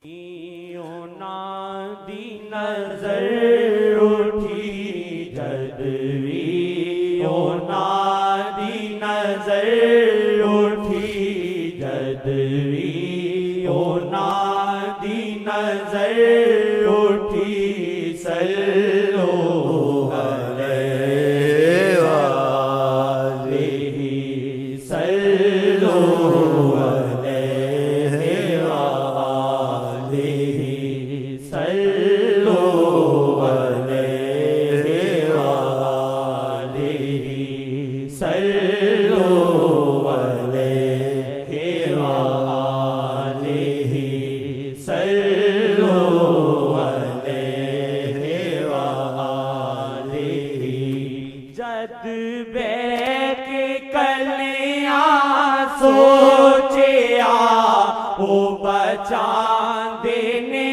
دی نظر اٹھی جدویوں دی نظر اٹھی جدویوں دی نظر اٹھی سلو علیہ وآلہ سلو علیہ وآلہ سلو علیہ وآلہ سلو علیہ وآلہ سلو علیہ وآلہ جد بیٹھ کلیاں سوچیا وہ بچان دینے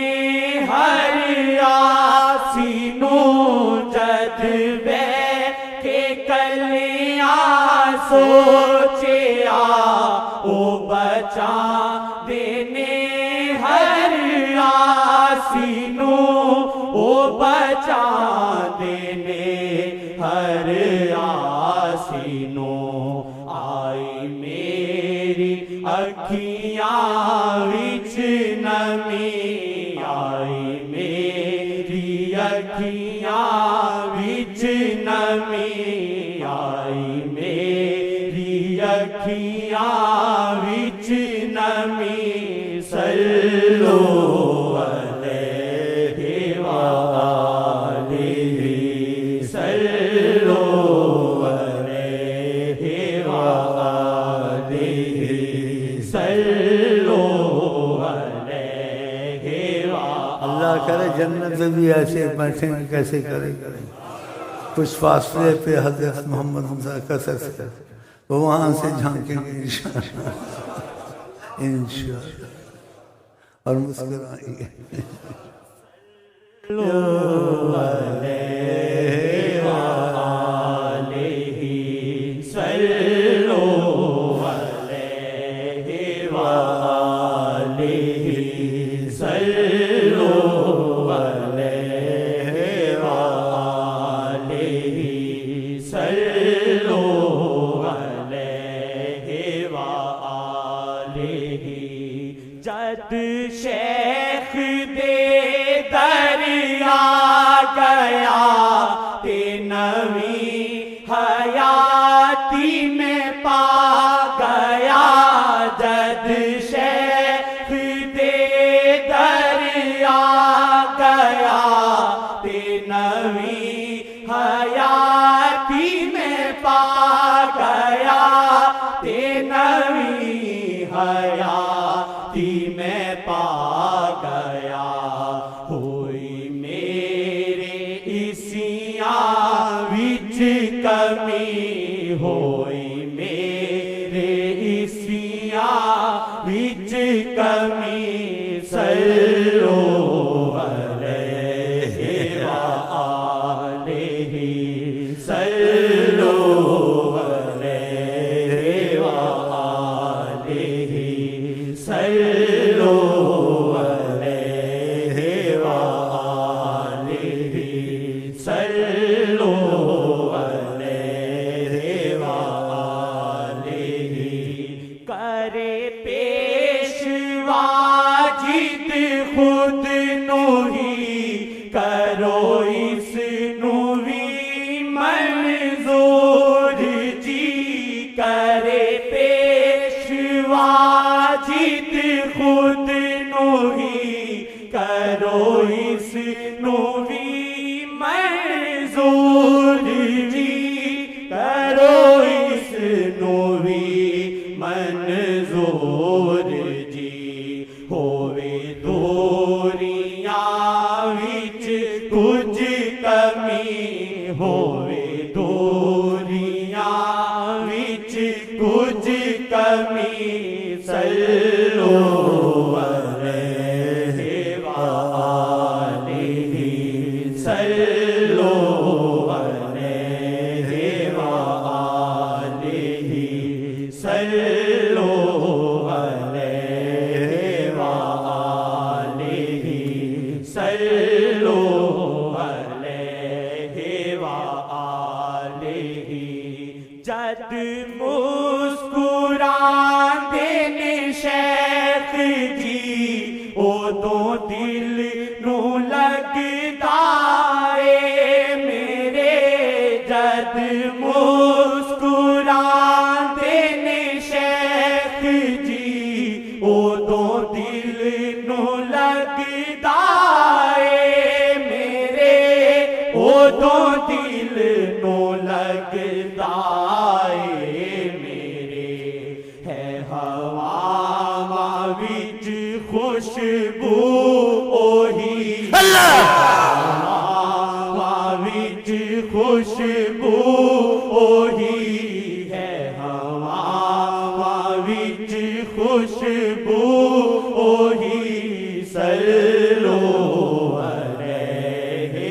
ہر آسینوں جد بیٹھ کلیاں سوچیا وہ بچان دینے ہر آسینوں وہ بچان دینے ہر آسینوں آئی میری اکھیاں وچ نمی آئی میری اکھیاں وچ نمی آئی میری اکھیاں وچ نمی سلو علیہ وآلہ سلو علیہ وآلہ سلو علیہ وآلہ اللہ کرے جنت میں بھی ایسے بیٹھیں گے کیسے کریں کچھ فاصلے پہ حضرت محمد حمزہ کا سر وہ وہاں سے جھانکیں گے انشاءاللہ انشاءاللہ اور مسکرائیں گے سلو علیہ وآلہ سلو علیہ وآلہ سلو علیہ وآلہ سلو علیہ وآلہ جد شیخ دے دریا گیا تے نوی حیاتی میں پا گیا جد شیخ دے دریا گیا تے نوی حیاتی میں پا گیا تے نوی حیاتی میں پا گیا ہوئی میرے اسیاں وچ کمی ہوئی میرے اسیاں وچ کمی سلو علیہ وآلہ سلو علیہ وآلہ سلو علیہ وآلہ سلو علیہ وآلہ کرے پیشوا جیت خود نو ہی کرو اس نو بھی منظور جی کرے پیشوا جیت خود نو ہی کرو اس نو بھی منظور جی کرو اس نو بھی منظور جی ہووے دوریاں وچ کچھ کمی ہووے دوریاں وچ کچھ کمی سلو علیہ وآلہ سلو علیہ وآلہ سلو علیہ وآلہ ਉਦੋਂ ਦਿਲ ਨੂੰ ਲੱਗਦਾ ਏ ਮੇਰੇ ਜਦ ਮੁਸਕਰਾਉਂਦੇ ਨੇ ਸ਼ੇਖ ਜੀ ਉਦੋਂ ਦਿਲ ਨੂੰ ਲੱਗਦਾ ਏ ਮੇਰੇ ਉਦੋਂ ਦਿਲ ਨੂੰ ਲੱਗਦਾ ਏ ਮੇਰੇ ਹੈ ਹਵਾਵਾਂ ਵਿੱਚ ਖੁਸ਼ਬੂ ਉਹੀ ਹਵਾਵਾਂ ਵਿੱਚ ਖੁਸ਼ਬੂ ਉਹੀ ਹੈ ਹਵਾਵਾਂ ਵਿੱਚ ਖੁਸ਼ਬੂ ਉਹੀ ਸੱਲੋ ਅਲੈਹਿ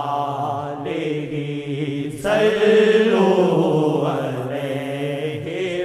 ਆਲਿਹਿ ਸੱਲੋ ਅਲੈਹਿ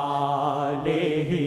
ਆਲਿਹਿ